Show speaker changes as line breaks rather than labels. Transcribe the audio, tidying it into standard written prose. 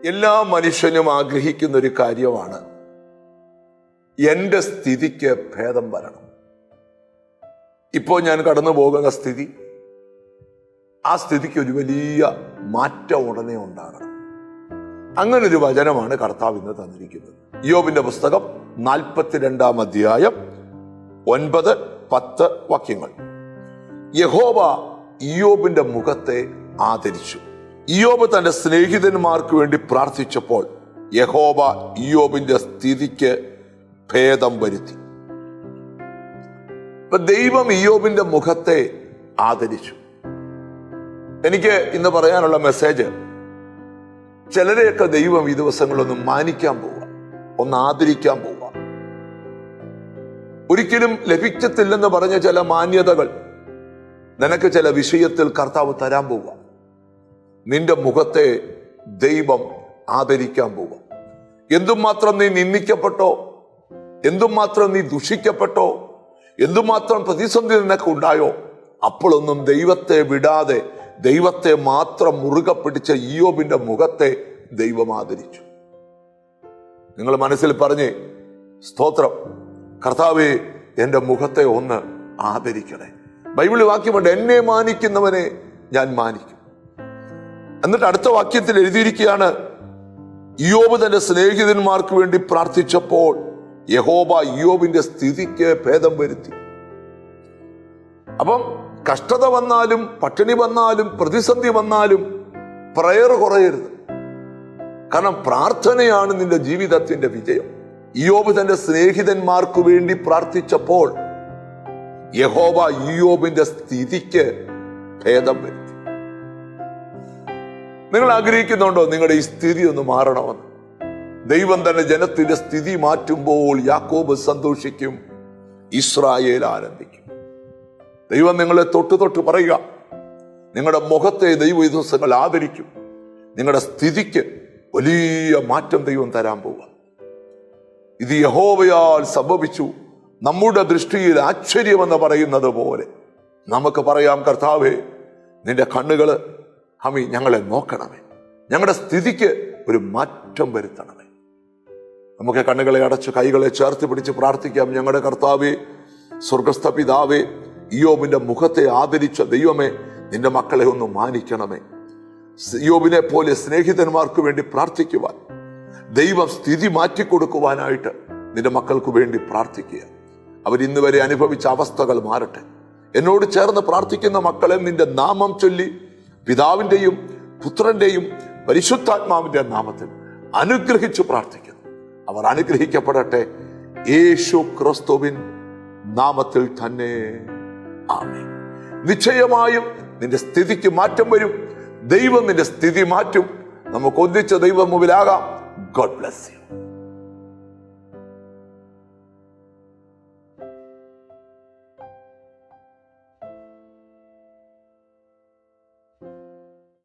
എല്ലാ മനുഷ്യനും ആഗ്രഹിക്കുന്ന ഒരു കാര്യമാണ് എൻ്റെ സ്ഥിതിക്ക് ഭേദം വരണം. ഇപ്പോൾ ഞാൻ കടന്നു പോകുന്ന സ്ഥിതി, ആ സ്ഥിതിക്ക് ഒരു വലിയ മാറ്റം ഉടനെ ഉണ്ടാകണം. അങ്ങനൊരു വചനമാണ് കർത്താവ് ഇന്ന് തന്നിരിക്കുന്നത്. ഇയ്യോബിന്റെ പുസ്തകം 42-ാം അധ്യായം 9-10 വാക്യങ്ങൾ. യഹോവ ഇയ്യോബിന്റെ മുഖത്തെ ആദരിച്ചു. ഇയ്യോബ് തന്റെ സ്നേഹിതന്മാർക്ക് വേണ്ടി പ്രാർത്ഥിച്ചപ്പോൾ യഹോവ ഇയ്യോബിന്റെ സ്ഥിതിക്ക് ഭേദം വരുത്തി. ദൈവം ഇയ്യോബിന്റെ മുഖത്തെ ആദരിച്ചു. എനിക്ക് ഇന്ന് പറയാനുള്ള മെസ്സേജ്, ചിലരെയൊക്കെ ദൈവം ഈ ദിവസങ്ങളൊന്ന് മാനിക്കാൻ പോവുക, ഒന്ന് ആദരിക്കാൻ പോവുക. ഒരിക്കലും ലഭിക്കത്തില്ലെന്ന് പറഞ്ഞ ചില മാന്യതകൾ നിനക്ക് ചില വിഷയത്തിൽ കർത്താവ് തരാൻ പോവുക. നിന്റെ മുഖത്തെ ദൈവം ആദരിക്കാൻ പോവുക. എന്തുമാത്രം നീ നിന്ദിക്കപ്പെട്ടോ, എന്തുമാത്രം നീ ദുഷിക്കപ്പെട്ടോ, എന്തുമാത്രം പ്രതിസന്ധി നിനക്ക് ഉണ്ടായോ, അപ്പോഴൊന്നും ദൈവത്തെ വിടാതെ ദൈവത്തെ മാത്രം മുറുകെ പിടിച്ച ഇയ്യോബിന്റെ മുഖത്തെ ദൈവം ആദരിച്ചു. നിങ്ങൾ മനസ്സിൽ പറഞ്ഞേ, സ്തോത്രം കർത്താവേ, എൻ്റെ മുഖത്തെ ഒന്ന് ആദരിക്കണേ. ബൈബിളിൽ വാക്യമുണ്ട്, എന്നെ മാനിക്കുന്നവനെ ഞാൻ മാനിക്കും. എന്നിട്ട് അടുത്ത വാക്യത്തിൽ എഴുതിയിരിക്കുകയാണ്, ഇയ്യോബ് തന്റെ സ്നേഹിതന്മാർക്ക് വേണ്ടി പ്രാർത്ഥിച്ചപ്പോൾ യഹോവ ഇയ്യോബിന്റെ സ്ഥിതിക്ക് ഭേദം വരുത്തി. അപ്പം കഷ്ടത വന്നാലും, പട്ടിണി വന്നാലും, പ്രതിസന്ധി വന്നാലും പ്രയർ കുറയരുത്. കാരണം പ്രാർത്ഥനയാണ് നിന്റെ ജീവിതത്തിന്റെ വിജയം. ഇയ്യോബ് തന്റെ സ്നേഹിതന്മാർക്ക് വേണ്ടി പ്രാർത്ഥിച്ചപ്പോൾ യഹോവ ഇയ്യോബിന്റെ സ്ഥിതിക്ക് ഭേദം വരുത്തി. നിങ്ങൾ ആഗ്രഹിക്കുന്നുണ്ടോ നിങ്ങളുടെ ഈ സ്ഥിതി ഒന്ന് മാറണമെന്ന്? ദൈവം തന്നെ ജനത്തിന്റെ സ്ഥിതി മാറ്റുമ്പോൾ യാക്കോബ് സന്തോഷിക്കും, ഇസ്രായേൽ ആനന്ദിക്കും. ദൈവം നിങ്ങളെ തൊട്ട് പറയുക, നിങ്ങളുടെ മുഖത്തെ ദൈവ ഈ ദിവസങ്ങൾ ആദരിക്കും. നിങ്ങളുടെ സ്ഥിതിക്ക് വലിയ മാറ്റം ദൈവം തരാൻ പോവുക. ഇത് യഹോവയാൽ സംഭവിച്ചു, നമ്മുടെ ദൃഷ്ടിയിൽ ആശ്ചര്യമെന്ന് പറയുന്നത് പോലെ നമുക്ക് പറയാം, കർത്താവേ, നിന്റെ കണ്ണുകള് ഞങ്ങളെ നോക്കണമേ, ഞങ്ങളുടെ സ്ഥിതിക്ക് ഒരു മാറ്റം വരുത്തണമേ. നമുക്ക് കണ്ണുകളെ അടച്ച് കൈകളെ ചേർത്ത് പിടിച്ച് പ്രാർത്ഥിക്കാം. ഞങ്ങളുടെ കർത്താവേ, സ്വർഗസ്ഥ പിതാവേ, ഇയ്യോബിന്റെ മുഖത്തെ ആദരിച്ച ദൈവമേ, നിന്റെ മക്കളെ ഒന്ന് മാനിക്കണമേ. ഇയ്യോബിനെ പോലെ സ്നേഹിതന്മാർക്ക് വേണ്ടി പ്രാർത്ഥിക്കുവാൻ, ദൈവം സ്ഥിതി മാറ്റിക്കൊടുക്കുവാനായിട്ട് നിന്റെ മക്കൾക്ക് വേണ്ടി പ്രാർത്ഥിക്കുക. അവരിന്ന് വരെ അനുഭവിച്ച അവസ്ഥകൾ മാറട്ടെ. എന്നോട് ചേർന്ന് പ്രാർത്ഥിക്കുന്ന മക്കളെ നിന്റെ നാമം ചൊല്ലി പിതാവിന്റെയും പുത്രന്റെയും പരിശുദ്ധാത്മാവിന്റെ നാമത്തിൽ അനുഗ്രഹിച്ചു പ്രാർത്ഥിക്കുന്നു. അവർ അനുഗ്രഹിക്കപ്പെടട്ടെ, യേശു ക്രിസ്തുവിൻ നാമത്തിൽ തന്നെ. ആമേൻ. നിശ്ചയമായും നിന്റെ സ്ഥിതിക്ക് മാറ്റം വരും. ദൈവം നിന്റെ സ്ഥിതി മാറ്റും. നമുക്ക് ഒന്നിച്ച് ദൈവം മുമ്പിലാകാം. God bless you.